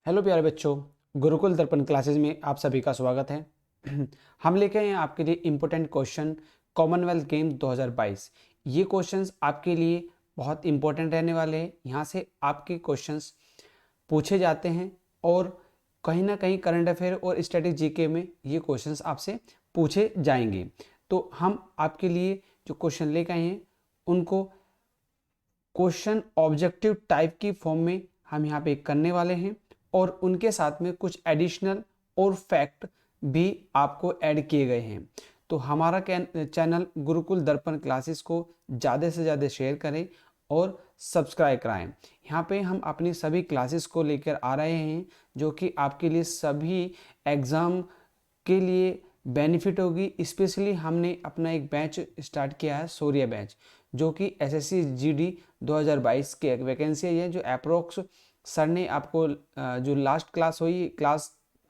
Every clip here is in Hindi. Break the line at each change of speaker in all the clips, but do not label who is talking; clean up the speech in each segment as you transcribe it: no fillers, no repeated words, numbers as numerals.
हेलो प्यारे बच्चों, गुरुकुल दर्पण क्लासेस में आप सभी का स्वागत है। हम लेके आए हैं आपके लिए इम्पोर्टेंट क्वेश्चन कॉमनवेल्थ गेम 2022। ये क्वेश्चंस आपके लिए बहुत इंपॉर्टेंट रहने वाले हैं। यहाँ से आपके क्वेश्चंस पूछे जाते हैं और कहीं ना कहीं करंट अफेयर और स्टैटिक जीके में ये क्वेश्चंस आपसे पूछे जाएंगे। तो हम आपके लिए जो क्वेश्चन लेके आए हैं उनको क्वेश्चन ऑब्जेक्टिव टाइप की फॉर्म में हम यहाँ पे करने वाले हैं और उनके साथ में कुछ एडिशनल और फैक्ट भी आपको ऐड किए गए हैं। तो हमारा चैनल गुरुकुल दर्पण क्लासेस को ज़्यादा से ज़्यादा शेयर करें और सब्सक्राइब कराएं। यहाँ पे हम अपनी सभी क्लासेस को लेकर आ रहे हैं जो कि आपके लिए सभी एग्ज़ाम के लिए बेनिफिट होगी। स्पेशली हमने अपना एक बैच स्टार्ट किया है, सूर्य बैच, जो कि एसएससी जीडी 2022 के एक वैकेंसी है जो अप्रोक्स सर ने आपको जो लास्ट क्लास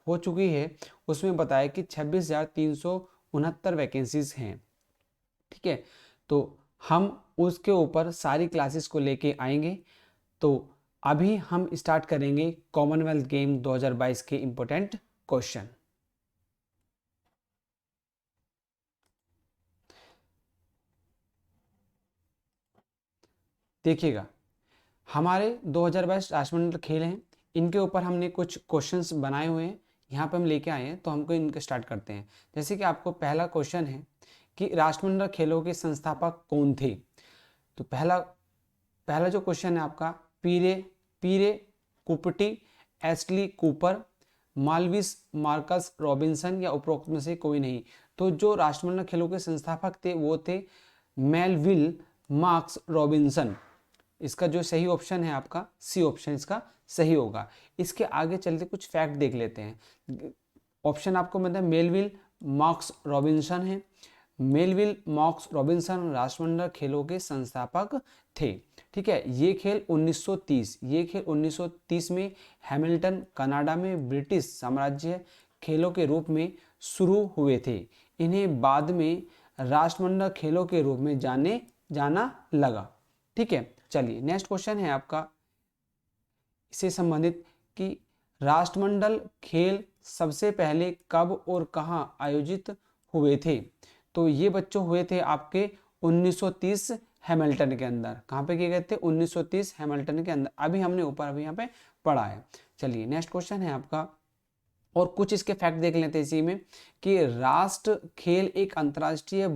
हो चुकी है उसमें बताया कि 26,369 वैकेंसीज हैं। ठीक है, तो हम उसके ऊपर सारी क्लासेस को लेके आएंगे। तो अभी हम स्टार्ट करेंगे कॉमनवेल्थ गेम 2022 के इंपॉर्टेंट क्वेश्चन। देखिएगा, हमारे 2022 राष्ट्रमंडल खेल हैं, इनके ऊपर हमने कुछ क्वेश्चंस बनाए हुए हैं, यहाँ पे हम लेके आए हैं। तो हमको इनके स्टार्ट करते हैं। जैसे कि आपको पहला क्वेश्चन है कि राष्ट्रमंडल खेलों के संस्थापक कौन थे। तो पहला पहला जो क्वेश्चन है आपका, पीरे पीरे कुपटी, एस्टली कूपर, माल्विस मार्कस रॉबिन्सन या उपरोक्त में से कोई नहीं। तो जो राष्ट्रमंडल खेलों के संस्थापक थे वो थे मेलविल मार्क्स रॉबिन्सन। इसका जो सही ऑप्शन है आपका सी ऑप्शन इसका सही होगा। इसके आगे चलते कुछ फैक्ट देख लेते हैं। ऑप्शन आपको मतलब मेलविल मार्क्स रॉबिन्सन है। मेलविल मार्क्स रॉबिन्सन राष्ट्रमंडल खेलों के संस्थापक थे। ठीक है, ये खेल 1930 में हैमिल्टन कनाडा में ब्रिटिश साम्राज्य खेलों के रूप में शुरू हुए थे। इन्हें बाद में राष्ट्रमंडल खेलों के रूप में जाना लगा। ठीक है, चलिए नेक्स्ट क्वेश्चन है आपका इससे संबंधित कि राष्ट्रमंडल खेल सबसे पहले कब और कहां आयोजित हुए थे। तो ये बच्चों हुए थे आपके 1930 हैमिल्टन के अंदर। कहां पे किए गए थे? 1930 हैमिल्टन के अंदर। अभी हमने ऊपर अभी यहाँ पे पढ़ा है। चलिए नेक्स्ट क्वेश्चन है आपका, और कुछ इसके फैक्ट देख लेते हैं इसी में कि राष्ट्र खेल एक अंतर्राष्ट्रीय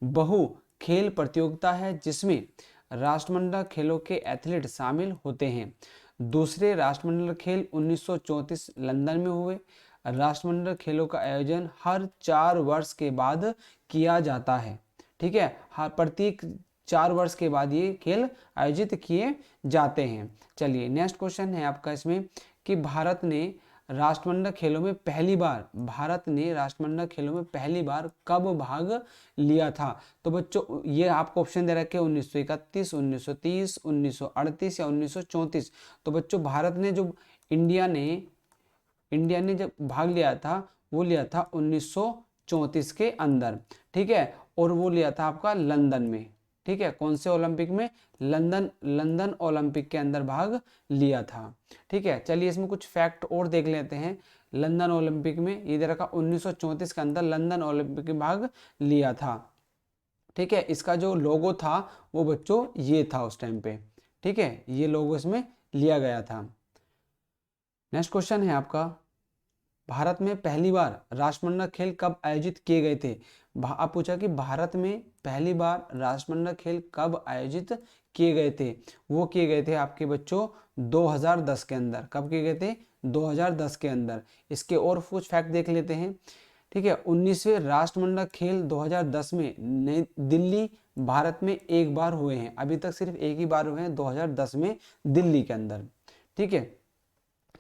बहु खेल प्रतियोगिता है जिसमें राष्ट्रमंडल खेलों के एथलीट शामिल होते हैं। दूसरे राष्ट्रमंडल खेल 1934 लंदन में हुए। राष्ट्रमंडल खेलों का आयोजन हर 4 वर्ष के बाद किया जाता है। ठीक है, हर प्रत्येक 4 वर्ष के बाद ये खेल आयोजित किए जाते हैं। चलिए नेक्स्ट क्वेश्चन है आपका इसमें कि भारत ने राष्ट्रमंडल खेलों में पहली बार कब भाग लिया था। तो बच्चों ये आपको ऑप्शन दे रखे 1931, 1930, 1938 या 1934। तो बच्चों भारत ने जो इंडिया ने जब भाग लिया था वो लिया था 1934 के अंदर। ठीक है, और वो लिया था आपका लंदन में। ठीक है, कौन से ओलंपिक में? लंदन ओलंपिक के अंदर भाग लिया था। ठीक है, चलिए इसमें कुछ फैक्ट और देख लेते हैं। लंदन ओलंपिक में ये दे रखा 1934 के अंदर लंदन ओलंपिक में भाग लिया था। ठीक है, इसका जो लोगो था वो बच्चों ये था उस टाइम पे। ठीक है, ये लोगो इसमें लिया गया था। नेक्स्ट क्वेश्चन है आपका, भारत में पहली बार राष्ट्रमंडल खेल कब आयोजित किए गए थे। आप पूछा कि भारत में पहली बार राष्ट्रमंडल खेल कब आयोजित किए गए थे। वो किए गए थे आपके बच्चों 2010 के अंदर। कब किए गए थे? 2010 के अंदर। इसके और कुछ फैक्ट देख लेते हैं। ठीक है, 19वें राष्ट्रमंडल खेल 2010 में नई दिल्ली भारत में एक बार हुए हैं। अभी तक सिर्फ एक ही बार हुए हैं, 2010 में दिल्ली के अंदर। ठीक है,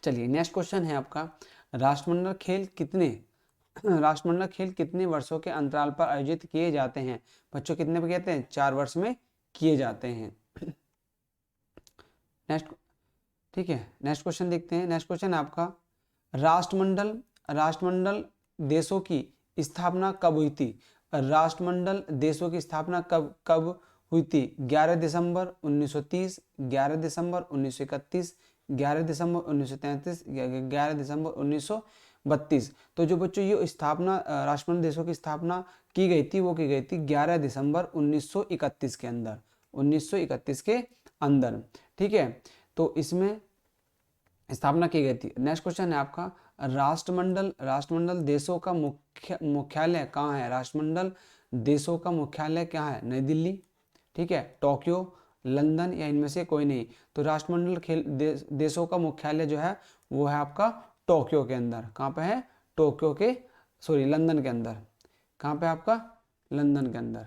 चलिए नेक्स्ट क्वेश्चन है आपका, राष्ट्रमंडल खेल कितने वर्षों के अंतराल पर आयोजित किए जाते हैं। बच्चों कितने पे कहते हैं? 4 वर्ष में किए जाते हैं। नेक्स्ट, ठीक है, नेक्स्ट क्वेश्चन देखते हैं। नेक्स्ट क्वेश्चन आपका, राष्ट्रमंडल देशों की स्थापना कब हुई थी। राष्ट्रमंडल देशों की स्थापना कब कब हुई थी 11 दिसंबर 1930, 11 दिसंबर 1931, 11 दिसंबर 1933, 11 दिसंबर 1932। तो जो बच्चों ये स्थापना राष्ट्रमंडल देशों की स्थापना की गई थी वो की गई थी 11 दिसंबर 1931 के अंदर, 1931 के अंदर। ठीक है, तो इसमें स्थापना की गई थी। नेक्स्ट क्वेश्चन है आपका, राष्ट्रमंडल देशों का मुख्यालय कहाँ है? राष्ट्रमंडल देशों का मुख्यालय क्या है? नई दिल्ली, ठीक है, टोक्यो, लंदन या इनमें से कोई नहीं। तो राष्ट्रमंडल देशों का मुख्यालय जो है वो है आपका टोक्यो के अंदर। कहाँ पे है? टोक्यो के, सॉरी, लंदन के अंदर। कहाँ पे आपका? लंदन के अंदर।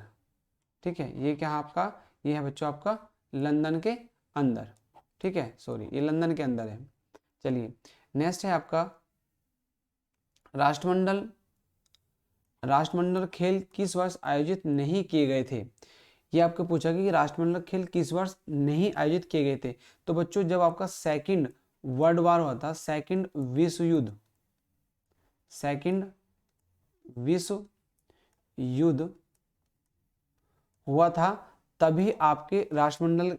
ठीक है, ये क्या है आपका? ये है बच्चों आपका लंदन के अंदर। ठीक है, सॉरी, ये लंदन के अंदर है। चलिए, नेक्स्ट है आपका, राष्ट्रमंडल खेल किस वर्ष आयोजित नहीं किए गए थे? ये आपको पूछा कि राष्ट्रमंडल खेल किस वर्ष नहीं आयोजित किए गए थे। तो बच्चों जब आपका सेकंड वर्ल्ड वार हुआ था, सेकंड विश्व युद्ध हुआ था, तभी आपके राष्ट्रमंडल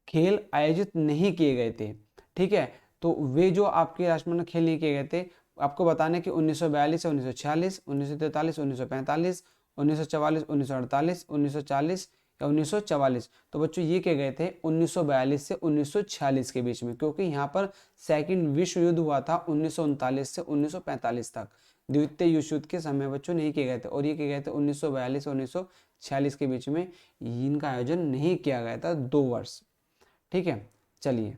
खेल आयोजित नहीं किए गए थे। ठीक है, तो वे जो आपके राष्ट्रमंडल खेल नहीं किए गए थे, आपको बताने कि 1942 से 1946, 1943, 1945, 1944, 1948, 1940 या 1944। तो बच्चों ये किए गए थे 1942 से 1946 के बीच में, क्योंकि यहाँ पर सेकंड विश्व युद्ध हुआ था 1939 से 1945 तक। द्वितीय विश्व युद्ध के समय बच्चों नहीं किए गए थे, और ये किए गए थे 1942 से 1946 के बीच में। इनका आयोजन नहीं किया गया था 2 वर्ष। ठीक है, चलिए,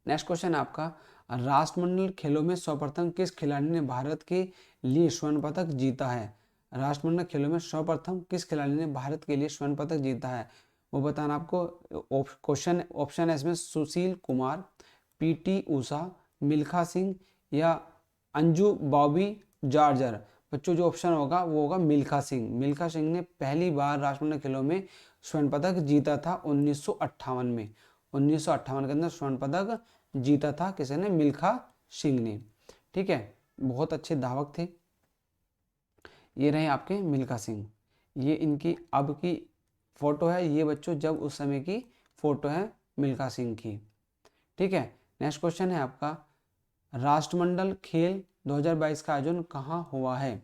नेक्स्ट क्वेश्चन आपका, राष्ट्रमंडल खेलों में सर्वप्रथम किस खिलाड़ी ने भारत के लिए स्वर्ण पदक जीता है? राष्ट्रमंडल खेलों में सर्वप्रथम किस खिलाड़ी ने भारत के लिए स्वर्ण पदक जीता है? वो बताना आपको। क्वेश्चन ऑप्शन है इसमें, सुशील कुमार, पीटी उषा, मिल्खा सिंह या अंजू बॉबी जॉर्जर। बच्चों जो ऑप्शन होगा वो होगा मिल्खा सिंह। मिल्खा सिंह ने पहली बार राष्ट्रमंडल खेलों में स्वर्ण पदक जीता था 1958 में। 1958 के अंदर स्वर्ण पदक जीता था किसी ने? मिल्खा सिंह ने। ठीक है, बहुत अच्छे धावक थे। ये रहे आपके मिल्खा सिंह। ये इनकी अब की फोटो है, ये बच्चों जब उस समय की फोटो है मिल्खा सिंह की। ठीक है, नेक्स्ट क्वेश्चन है आपका, राष्ट्रमंडल खेल 2022 का आयोजन कहाँ हुआ है?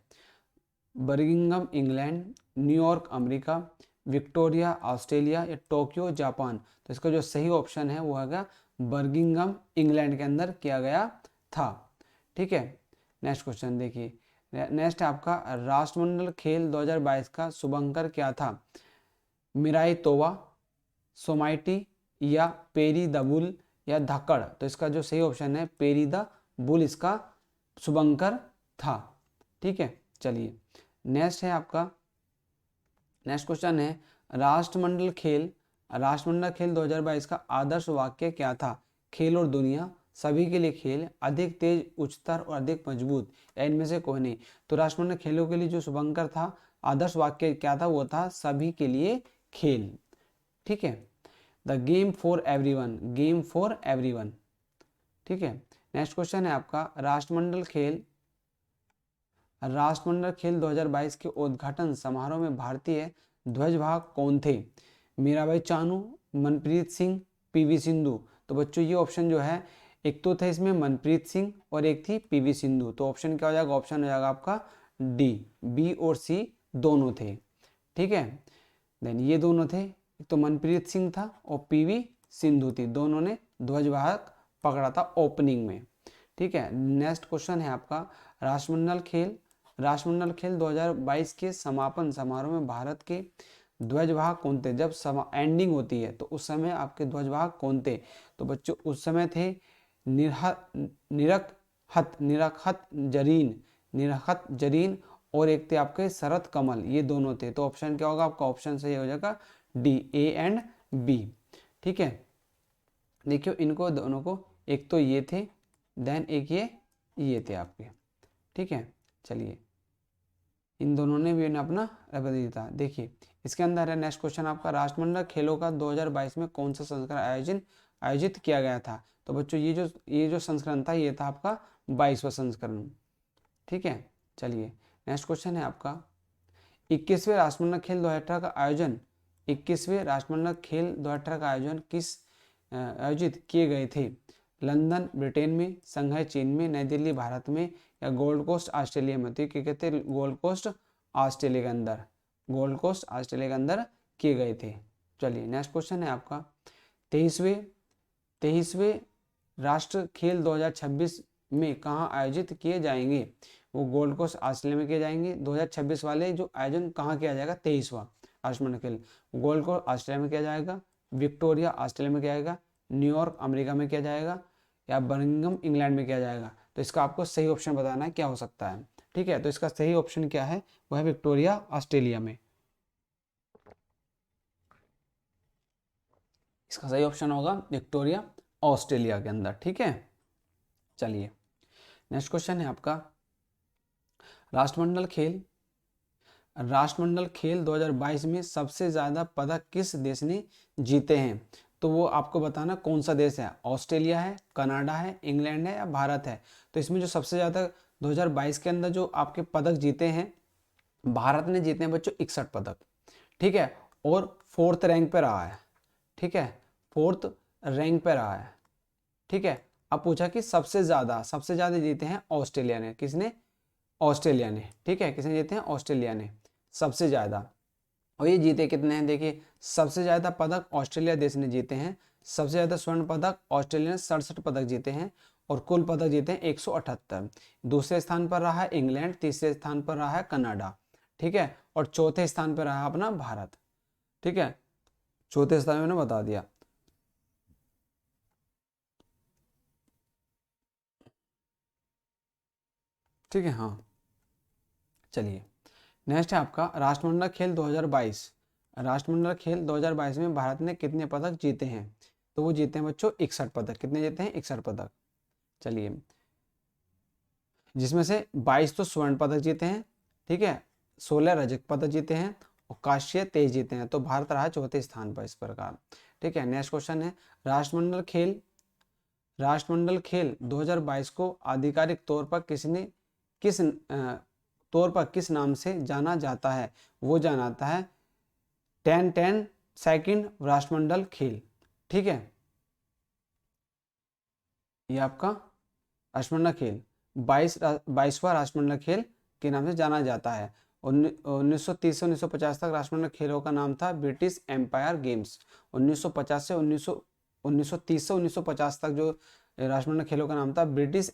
Birmingham England, New York America, Victoria Australia या टोक्यो जापान। तो इसका जो सही ऑप्शन है वो है बर्मिंघम इंग्लैंड के अंदर किया गया था। ठीक है, नेक्स्ट क्वेश्चन देखिए। नेक्स्ट आपका, राष्ट्रमंडल खेल 2022 का शुभंकर क्या था? मिराई तोवा, सोमाइटी या पेरी द बुल या धक्कड़। तो इसका जो सही ऑप्शन है पेरी द बुल इसका शुभंकर था। ठीक है, चलिए, नेक्स्ट है आपका, नेक्स्ट क्वेश्चन है, राष्ट्रमंडल खेल 2022 का आदर्श वाक्य क्या था? खेल और दुनिया, सभी के लिए खेल, अधिक तेज, उच्चतर और अधिक मजबूत या इनमें से कोई नहीं। तो राष्ट्रमंडल खेलों के लिए जो शुभंकर था, आदर्श वाक्य क्या था? वो था सभी के लिए खेल। ठीक है, the game for everyone, game for everyone. ठीक है, नेक्स्ट क्वेश्चन है आपका, राष्ट्रमंडल खेल 2022 के उद्घाटन समारोह में भारतीय ध्वजवाहक कौन थे? मीराबाई चानू, मनप्रीत सिंह, पीवी सिंधु। तो बच्चों ये ऑप्शन जो है, एक तो थे इसमें मनप्रीत सिंह और एक थी पीवी सिंधु। तो ऑप्शन क्या हो जाएगा? ऑप्शन हो जाएगा आपका डी, बी और सी दोनों थे। ठीक है, देन ये दोनों थे, एक तो मनप्रीत सिंह था और पीवी सिंधु थी, दोनों ने ध्वजवाहक पकड़ा था ओपनिंग में। ठीक है, नेक्स्ट क्वेश्चन है आपका, राष्ट्रमंडल खेल 2022 के समापन समारोह में भारत के ध्वजवाहक कौन थे? जब एंडिंग होती है तो उस समय आपके ध्वजवाहक कौन थे? तो बच्चों उस समय थे निरखत जरीन और एक थे आपके शरत कमल, ये दोनों थे। तो ऑप्शन क्या होगा आपका? ऑप्शन सही हो जाएगा डी, ए एंड बी। ठीक है, देखियो इनको दोनों को, एक तो ये थे, देन एक ये थे आपके। ठीक है, चलिए, इन दोनों ने भी अपना दिया था। देखिए इसके अंदर है नेक्स्ट क्वेश्चन आपका, राष्ट्रमंडल खेलों का 2022 में कौन सा संस्करण आयोजित किया गया था? तो बच्चों ये जो संस्करण था ये था आपका 22वां संस्करण। ठीक है, चलिए, नेक्स्ट क्वेश्चन है आपका, 21वें राष्ट्रमंडल खेल 2018 का आयोजन 21वें राष्ट्रमंडल खेल 2018 का आयोजित किए गए थे? लंदन ब्रिटेन में, संघाई चीन में, नई दिल्ली भारत में, या गोल्ड कोस्ट ऑस्ट्रेलिया में? तो ये क्या कहते हैं, गोल्ड कोस्ट ऑस्ट्रेलिया के अंदर, गोल्ड कोस्ट ऑस्ट्रेलिया के अंदर किए गए थे। चलिए नेक्स्ट क्वेश्चन है आपका 23वें राष्ट्र खेल 2026 में कहाँ आयोजित किए जाएंगे? वो गोल्ड कोस्ट ऑस्ट्रेलिया में किए जाएंगे। 2026 वाले जो आयोजन कहाँ किया जाएगा? 23वां राष्ट्रमंडल खेल गोल्ड कोस्ट ऑस्ट्रेलिया में किया जाएगा, विक्टोरिया ऑस्ट्रेलिया में किया जाएगा, न्यूयॉर्क अमेरिका में किया जाएगा, या बर्मिंघम इंग्लैंड में किया जाएगा? तो इसका आपको सही ऑप्शन बताना है क्या हो सकता है। ठीक है, तो इसका सही ऑप्शन क्या है? वह है विक्टोरिया ऑस्ट्रेलिया में। इसका सही ऑप्शन होगा विक्टोरिया ऑस्ट्रेलिया के अंदर। ठीक है, चलिए नेक्स्ट क्वेश्चन है आपका राष्ट्रमंडल खेल 2022 में सबसे ज़्यादा पदक किस देश ने जीते हैं? तो वो आपको बताना कौन सा देश है, ऑस्ट्रेलिया है, कनाडा है, इंग्लैंड है, या भारत है? तो इसमें जो सबसे ज़्यादा 2022 के अंदर जो आपके पदक जीते हैं, भारत ने जीते हैं बच्चों 61 पदक। ठीक है, और 4th रैंक पे रहा है। ठीक है, 4th रैंक पे रहा है। ठीक है, अब पूछा कि सबसे ज़्यादा जीते हैं ऑस्ट्रेलिया ने। किसने? ऑस्ट्रेलिया ने। ठीक है, किसने जीते हैं? ऑस्ट्रेलिया ने सबसे ज़्यादा। और ये जीते कितने हैं? देखिए, सबसे ज़्यादा पदक ऑस्ट्रेलिया देश ने जीते हैं। सबसे ज़्यादा स्वर्ण पदक ऑस्ट्रेलिया ने 67 पदक जीते हैं, और कुल पदक जीते हैं 178। दूसरे स्थान पर रहा है इंग्लैंड, तीसरे स्थान पर रहा है कनाडा। ठीक है, और चौथे स्थान पर रहा है अपना भारत। ठीक है, चौथे स्थान मैंने बता दिया। ठीक है, हाँ चलिए नेक्स्ट है आपका राष्ट्रमंडल खेल 2022। राष्ट्रमंडल खेल 2022 में भारत ने कितने पदक जीते हैं? तो वो जीते हैं बच्चों 61 पदक। कितने जीते हैं? 61 पदक। चलिए, जिसमें से 22 तो स्वर्ण पदक जीते हैं, ठीक है, 16 रजत पदक जीते हैं, और कांस्य 23 जीते हैं। तो भारत रहा चौथे स्थान पर इस प्रकार। ठीक है, नेक्स्ट क्वेश्चन है राष्ट्रमंडल खेल 2022 को आधिकारिक तौर पर किस नाम से जाना जाता है? वो जाना जाता है 10-10 सेकंड राष्ट्रमंडल खेल। ठीक है, ये आपका राष्ट्रमंडल खेल 22वां राष्ट्रमंडल खेल के नाम से जाना जाता है। 1930 से 1950 तक राष्ट्रमंडल खेलों का नाम था ब्रिटिश एम्पायर गेम्स। 1930 से 1950 तक जो राष्ट्रमंडल खेलों का नाम था ब्रिटिश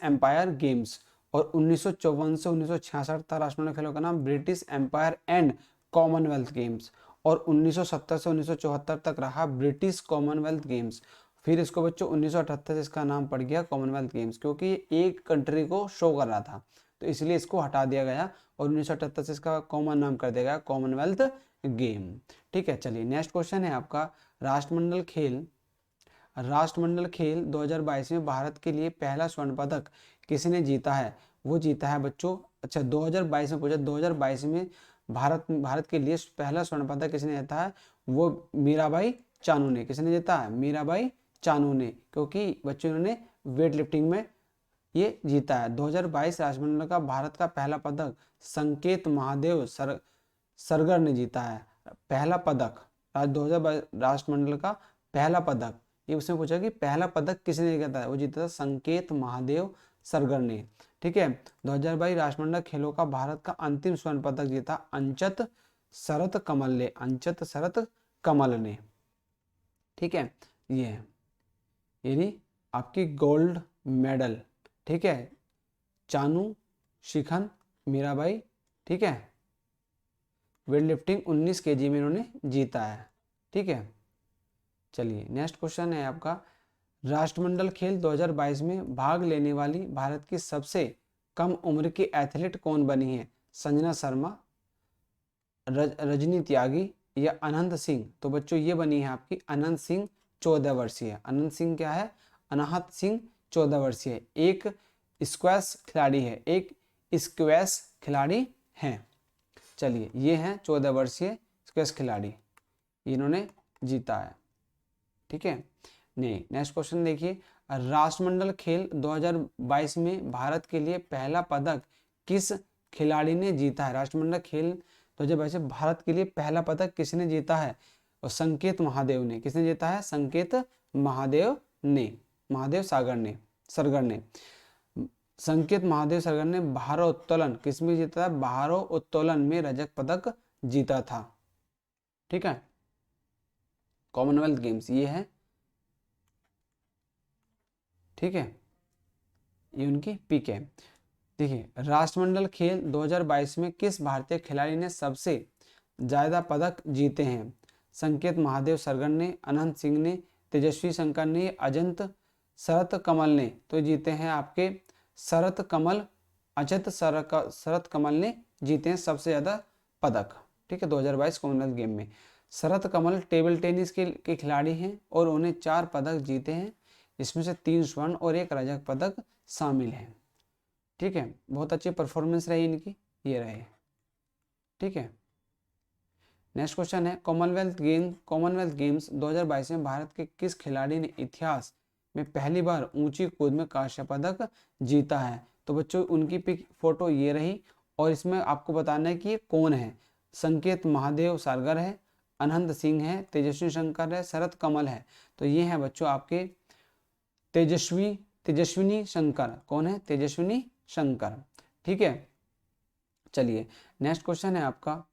एम्पायर गेम्स। और 1954 से 1966 तक राष्ट्रमंडल खेलों का नाम British Empire and Commonwealth Games. और 1970 से 1974 तक रहा ब्रिटिश कॉमनवेल्थ गेम्स। फिर इसको बच्चों 1978 से इसका नाम पड़ गया कॉमनवेल्थ गेम्स, क्योंकि ये एक कंट्री को शो कर रहा था, तो इसलिए इसको हटा दिया गया और 1978 से इसका कॉमन नाम कर दिया गया कॉमनवेल्थ गेम। ठीक है, चलिए नेक्स्ट क्वेश्चन है आपका राष्ट्रमंडल खेल 2022 में भारत के लिए पहला स्वर्ण पदक किसने जीता है? वो जीता है बच्चों, अच्छा 2022 में पूछा, 2022 में भारत के लिए पहला स्वर्ण पदक किसने जीता है? वो मीराबाई चानू ने। किसने जीता है? मीराबाई चानू ने, क्योंकि बच्चों ने वेट लिफ्टिंग में ये जीता है। 2022 राष्ट्रमंडल का भारत का पहला पदक संकेत महादेव सरगर ने जीता है। पहला पदक 2022 राष्ट्रमंडल का पहला पदक, ये उसने पूछा कि पहला पदक किसने जीता है? वो जीता था संकेत महादेव सरगर ने। ठीक है, 2022 राष्ट्रमंडल खेलों का भारत का अंतिम स्वर्ण पदक जीता अंचत शरत कमल ने। ठीक है, ये है यानी आपकी गोल्ड मेडल। ठीक है, चानू, शिखन, मीराबाई। ठीक है, वेट लिफ्टिंग 19 kg में इन्होंने जीता है। ठीक है, चलिए नेक्स्ट क्वेश्चन है आपका राष्ट्रमंडल खेल 2022 में भाग लेने वाली भारत की सबसे कम उम्र की एथलीट कौन बनी है? संजना शर्मा, रजनी त्यागी, या अनंत सिंह? तो बच्चों ये बनी है आपकी अनंत सिंह, 14 वर्षीय। अनंत सिंह क्या है? अनाहत सिंह 14 वर्षीय एक स्क्वैश खिलाड़ी है, एक स्क्वैश खिलाड़ी हैं। चलिए, ये हैं 14 वर्षीय स्क्वैश खिलाड़ी, इन्होंने जीता है। ठीक है, नहीं नेक्स्ट क्वेश्चन देखिए राष्ट्रमंडल खेल 2022 में भारत के लिए पहला पदक किस खिलाड़ी ने जीता है? राष्ट्रमंडल खेल 2022 में भारत के लिए पहला पदक किसने जीता है? और संकेत महादेव ने। किसने जीता है? संकेत महादेव ने, महादेव सरगर ने संकेत महादेव सरगर ने भारोत्तोलन किसमें जीता था? भारोत्तोलन में रजत पदक जीता था। ठीक है, कॉमनवेल्थ गेम्स ये है। ठीक है, ये उनकी पिक है। देखिए, राष्ट्रमंडल खेल 2022 में किस भारतीय खिलाड़ी ने सबसे ज्यादा पदक जीते हैं? संकेत महादेव सरगर ने, अनंत सिंह ने, तेजस्वी शंकर ने, शरत कमल ने। तो जीते हैं आपके शरत कमल ने जीते हैं सबसे ज्यादा पदक। ठीक है, 2022 कॉमनवेल्थ गेम में शरत कमल टेबल टेनिस के खिलाड़ी हैं और उन्हें 4 पदक जीते हैं, इसमें से 3 स्वर्ण और 1 रजत पदक शामिल है। ठीक है, बहुत अच्छी परफॉर्मेंस रही इनकी, ये रहे। ठीक है, नेक्स्ट क्वेश्चन है कॉमनवेल्थ गेम्स 2022 में भारत के किस खिलाड़ी ने इतिहास में पहली बार ऊंची कूद में कांस्य पदक जीता है? तो बच्चों उनकी पिक फोटो ये रही और इसमें आपको बताना है कि ये कौन है। संकेत महादेव सरगर है, अनंत सिंह है, तेजस्वी शंकर है, शरत कमल है। तो ये है बच्चों आपके तेजस्विनी शंकर। कौन है? तेजस्विनी शंकर। ठीक है, चलिए नेक्स्ट क्वेश्चन है आपका,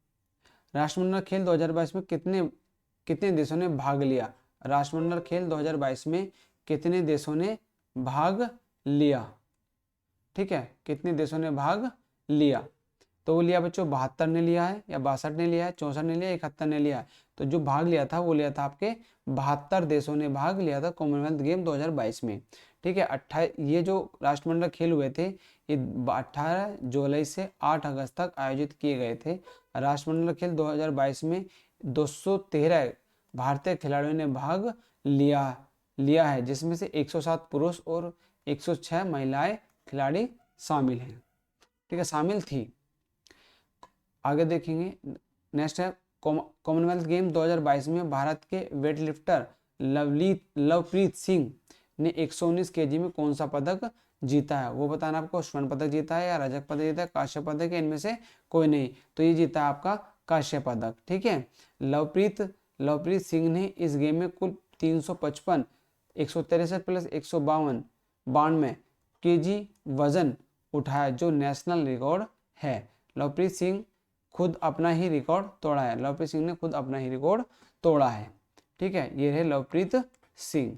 राष्ट्रमंडल खेल 2022 में कितने देशों ने भाग लिया? राष्ट्रमंडल खेल 2022 में कितने देशों ने भाग लिया? ठीक है, कितने देशों ने भाग लिया? तो वो लिया बच्चों 72 ने लिया है, या 62 ने लिया है, 64 ने लिया, 71 ने लिया है। तो जो भाग लिया था वो लिया था आपके 72 देशों ने भाग लिया था कॉमनवेल्थ गेम 2022 में। ठीक है, 28 ये जो राष्ट्रमंडल खेल हुए थे ये 18 जुलाई से 8 अगस्त तक आयोजित किए गए थे। राष्ट्रमंडल खेल 2022 में 213 भारतीय खिलाड़ियों ने भाग लिया है, जिसमें से 107 पुरुष और 106 महिलाएं खिलाड़ी शामिल हैं। ठीक है, शामिल थी। आगे देखेंगे, नेक्स्ट है कॉमनवेल्थ गेम 2022 में भारत के वेटलिफ्टर लवप्रीत सिंह ने 119 केजी में कौन सा पदक जीता है? वो बताना आपको, स्वर्ण पदक जीता है या रजत पदक जीता है, कांस्य पदक है, इनमें से कोई नहीं। तो ये जीता है आपका कांस्य पदक। ठीक है, लवप्रीत सिंह ने इस गेम में कुल 355 163 प्लस 152 केजी वजन उठाया, जो नेशनल रिकॉर्ड है। लवप्रीत सिंह खुद अपना ही रिकॉर्ड तोड़ा है। लवप्रीत सिंह ने खुद अपना ही रिकॉर्ड तोड़ा है। ठीक है, ये है लवप्रीत सिंह।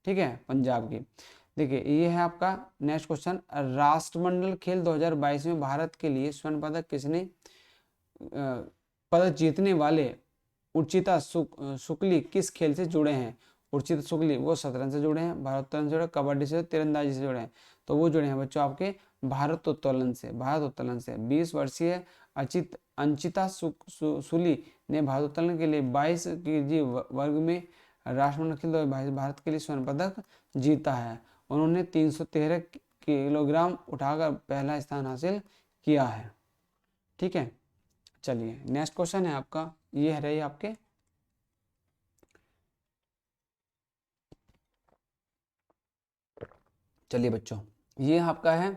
ठीक है, पंजाब की। देखिए ये है आपका नेक्स्ट क्वेश्चन, राष्ट्रमंडल खेल 2022 में भारत के लिए स्वर्ण पदक किसने पदक जीतने वाले उर्चिता शुक्ली किस खेल से जुड़े हैं? उर्चिता शुक्ली वो शतरंज से जुड़े हैं, भारोत्तोलन से जुड़े, कबड्डी से, तीरंदाजी से जुड़े हैं। तो वो जुड़े हैं बच्चों आपके भारोत्तोलन से। 20 वर्षीय अंचिता सुली ने भारोत्तोलन के लिए 22 केजी वर्ग में राष्ट्रमंडल खेल 2022 भारत के लिए स्वर्ण पदक जीता है। उन्होंने 313 किलोग्राम उठाकर पहला स्थान हासिल किया है। ठीक है, चलिए नेक्स्ट क्वेश्चन है आपका, ये है रही आपके चलिए बच्चों ये आपका है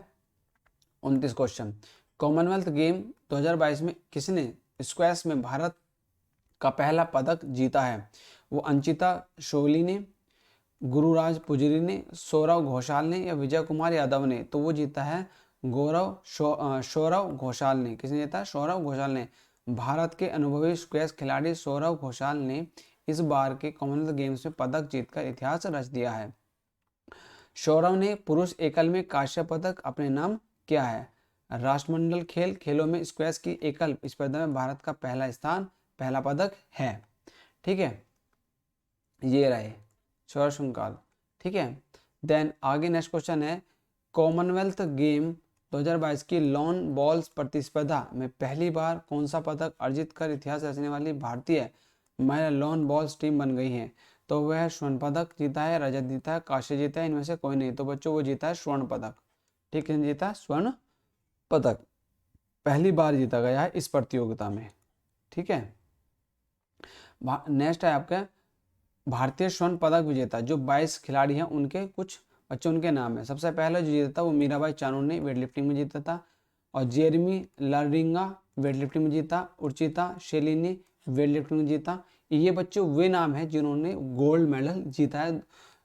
29 क्वेश्चन, कॉमनवेल्थ गेम 2022 में किसने स्क्वैश में भारत का पहला पदक जीता है? वो अंचिता शोली ने, गुरुराज पुजरी ने, सौरव घोषाल ने या विजय कुमार यादव ने? तो वो जीता है सौरव घोषाल ने। किसने जीता है? सौरव घोषाल ने। भारत के अनुभवी स्क्वैश खिलाड़ी सौरव घोषाल ने इस बार के कॉमनवेल्थ गेम्स में पदक जीतकर इतिहास रच दिया है। सौरव ने पुरुष एकल में कांस्य पदक अपने नाम किया है। राष्ट्रमंडल खेलों में स्क्वैश की एकल स्पर्धा में भारत का पहला पदक है। ठीक है, ये रहे सौरव शंकाल। ठीक है, देन आगे नेक्स्ट क्वेश्चन है, कॉमनवेल्थ गेम 2022 की लॉन बॉल्स प्रतिस्पर्धा में पहली बार कौन सा पदक अर्जित कर इतिहास रचने वाली भारतीय महिला लॉन बॉल्स टीम बन गई है? तो वह स्वर्ण पदक जीता है, रजत जीता है, कांस्य जीता है, इनमें से कोई नहीं। तो बच्चों वो जीता है स्वर्ण पदक। ठीक है, जीता है स्वर्ण पदक, पहली बार जीता गया है इस प्रतियोगिता में। ठीक है, नेक्स्ट है आपका भारतीय स्वर्ण पदक विजेता जो 22 खिलाड़ी हैं उनके कुछ बच्चों उनके नाम है। सबसे पहले जो जीता था वो मीराबाई चानू ने वेट लिफ्टिंग में जीता था, और जेरेमी वेट लिफ्टिंग में जीता, उर्चिता शैली ने वेट लिफ्टिंग में जीता। ये बच्चों वे नाम है जिन्होंने गोल्ड मेडल जीता है,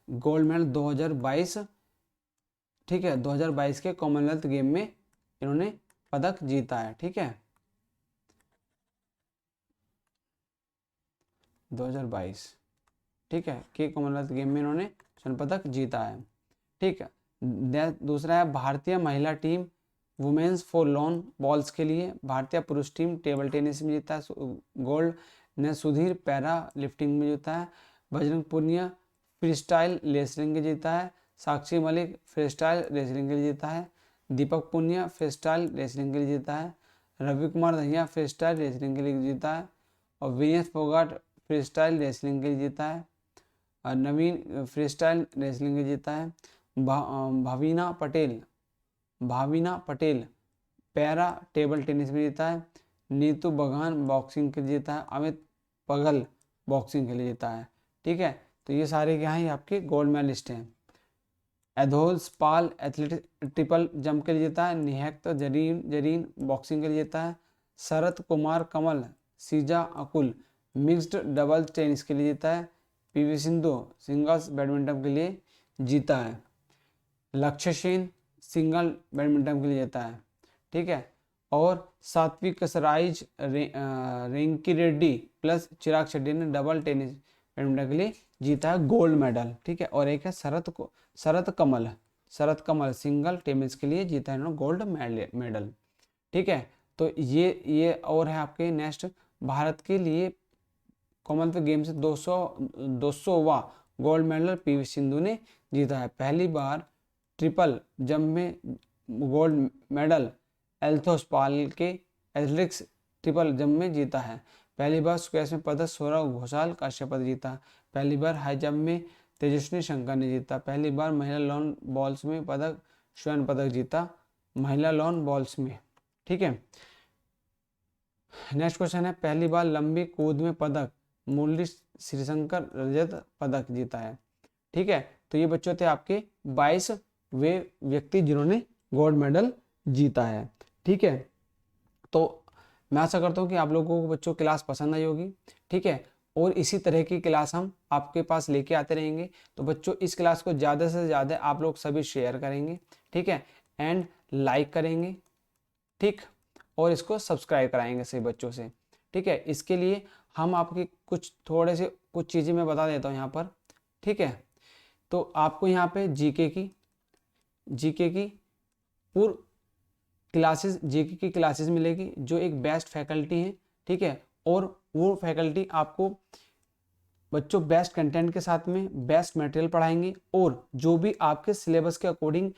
गोल्ड मेडल 2022, ठीक है, 2022 के कॉमनवेल्थ गेम में इन्होंने पदक जीता है, ठीक है, 2022, ठीक है, के कॉमनवेल्थ गेम में इन्होंने स्वर्ण पदक जीता है, ठीक है। दूसरा है भारतीय महिला team women's for lawn bowls के लिए, भारतीय पुरुष टीम टेबल टेनिस में जीता है गोल्ड ने, सुधीर पैरा लिफ्टिंग में जीता है, Bajrang Punia free style wrestling के जीता है, Sakshi Malik free style wrestling के लिए जीता है, Deepak Punia free style wrestling के लिए जीता है, Ravi Kumar Dahiya free style wrestling के लिए जीता है, और Vinesh Phogat free style wrestling के लिए जीता है, और नवीन फ्री स्टाइल रेसलिंग के लिए जीता है, Bhavina Patel para table tennis में जीता है, नीतू बघान बॉक्सिंग के लिए जीता है, अमित पगल बॉक्सिंग के लिए जीता है, ठीक है। तो ये सारे क्या हैं, आपके गोल्ड मेडलिस्ट हैं। एधोल्स पाल एथलेटिक ट्रिपल जंप के लिए जीता है, निहक्त जरीन बॉक्सिंग के लिए जीता है, शरत कुमार कमल सीजा अकुल मिक्स्ड डबल टेनिस के लिए जीता है, पीवी सिंधु सिंगल्स बैडमिंटन के लिए जीता है, लक्ष्य सेन सिंगल बैडमिंटन के लिए जीता है, ठीक है, और सात्विक सराइज रिंकी रेड्डी प्लस चिराग शेट्टी ने डबल टेनिस बैडमिंटन के लिए जीता है गोल्ड मेडल, ठीक है। और एक है शरत कमल सिंगल टेनिस के लिए जीता है गोल्ड मेडल, ठीक है। तो ये और है आपके नेक्स्ट, भारत के लिए कॉमनवेल्थ गेम से 200वां गोल्ड मेडल पीवी सिंधु ने जीता है। पहली बार ट्रिपल जंप में गोल्ड मेडल एल्थोस पाल के एथलेटिक्स ट्रिपल जंप में जीता है। पहली बार स्क्वैश में पदक सौरव घोषाल कांस्य पदक जीता। पहली बार हाई जंप में तेजस्विनी शंकर ने जीता। पहली बार महिला लॉन बॉल्स में पदक स्वर्ण पदक जीता, महिला लॉन बॉल्स में, ठीक है। नेक्स्ट क्वेश्चन है, पहली बार लंबी कूद में पदक मुरली श्रीशंकर रजत पदक जीता है, ठीक है। तो ये बच्चों थे आपके 22 वे व्यक्ति जिन्होंने गोल्ड मेडल जीता है, ठीक है। तो मैं आशा करता हूँ कि आप लोगों को बच्चों क्लास पसंद आई होगी, ठीक है, और इसी तरह की क्लास हम आपके पास लेके आते रहेंगे। तो बच्चों इस क्लास को ज़्यादा से ज़्यादा आप लोग सभी शेयर करेंगे, ठीक है, एंड लाइक करेंगे, ठीक, और इसको सब्सक्राइब कराएंगे सभी बच्चों से, ठीक है। इसके लिए हम आपकी कुछ चीज़ें मैं बता देता हूँ यहाँ पर, ठीक है। तो आपको यहाँ पे जीके की पूर्व क्लासेस, जीके की क्लासेस मिलेगी जो एक बेस्ट फैकल्टी है, ठीक है, और वो फैकल्टी आपको बच्चों बेस्ट कंटेंट के साथ में बेस्ट मटेरियल पढ़ाएंगे, और जो भी आपके सिलेबस के अकॉर्डिंग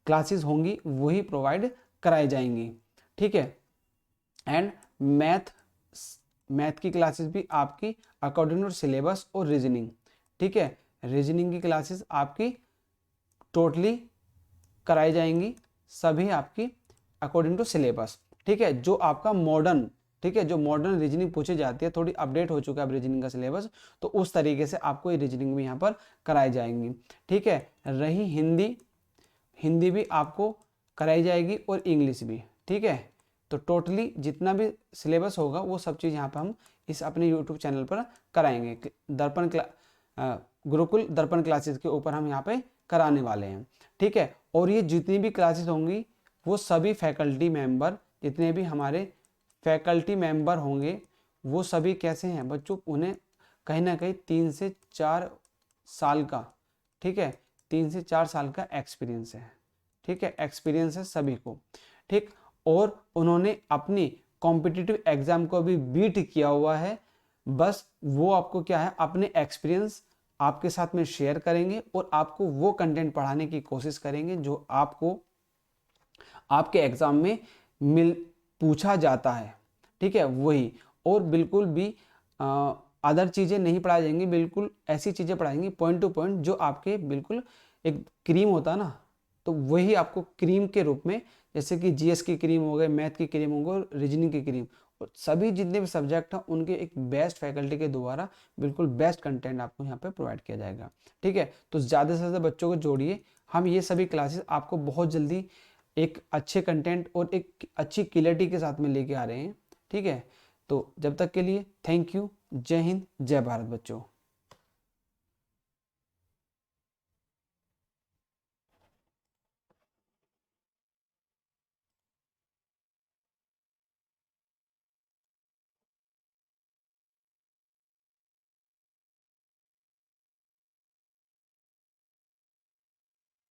क्लासेस होंगी वही प्रोवाइड कराई जाएंगी, ठीक है। एंड मैथ की क्लासेस भी आपकी अकॉर्डिंग टू सिलेबस और रीजनिंग, ठीक है, रीजनिंग की क्लासेस आपकी टोटली कराई जाएंगी, सभी आपकी अकॉर्डिंग टू सिलेबस, ठीक है। जो आपका मॉडर्न, ठीक है, जो मॉडर्न रीजनिंग पूछी जाती है, थोड़ी अपडेट हो चुका है अब रीजनिंग का सिलेबस, तो उस तरीके से आपको ये रीजनिंग भी यहाँ पर कराई जाएंगी, ठीक है। रही हिंदी भी आपको कराई जाएगी और इंग्लिश भी, ठीक है। तो टोटली जितना भी सिलेबस होगा वो सब चीज़ यहाँ पर हम इस अपने यूट्यूब चैनल पर कराएंगे। गुरुकुल दर्पण क्लासेस के ऊपर हम यहाँ पे कराने वाले हैं, ठीक है। और ये जितनी भी क्लासेस होंगी वो सभी फैकल्टी मेंबर, जितने भी हमारे फैकल्टी मेंबर होंगे वो सभी कैसे हैं बच्चों, उन्हें कहीं ना कहीं 3 से 4 साल का, ठीक है, 3 से 4 साल का एक्सपीरियंस है, ठीक है, एक्सपीरियंस है सभी को, ठीक। और उन्होंने अपनी कॉम्पिटिटिव एग्जाम को भी बीट किया हुआ है, बस वो आपको क्या है अपने एक्सपीरियंस आपके साथ में शेयर करेंगे और आपको वो कंटेंट पढ़ाने की कोशिश करेंगे जो आपको आपके एग्जाम में पूछा जाता है, ठीक है, वही। और बिल्कुल भी अदर चीज़ें नहीं पढ़ाई जाएंगी, बिल्कुल ऐसी चीज़ें पढ़ाएंगी पॉइंट टू पॉइंट जो आपके बिल्कुल एक क्रीम होता है ना, तो वही आपको क्रीम के रूप में, जैसे कि जीएस की क्रीम हो गए, मैथ की क्रीम हो गई और रीजनिंग की क्रीम, और सभी जितने भी सब्जेक्ट हैं उनके एक बेस्ट फैकल्टी के द्वारा बिल्कुल बेस्ट कंटेंट आपको यहाँ पे प्रोवाइड किया जाएगा, ठीक है। तो ज़्यादा से ज़्यादा बच्चों को जोड़िए, हम ये सभी क्लासेस आपको बहुत जल्दी एक अच्छे कंटेंट और एक अच्छी क्लैरिटी के साथ में लेके आ रहे हैं, ठीक है, तो जब तक के लिए थैंक यू। जय हिंद, जय भारत बच्चों।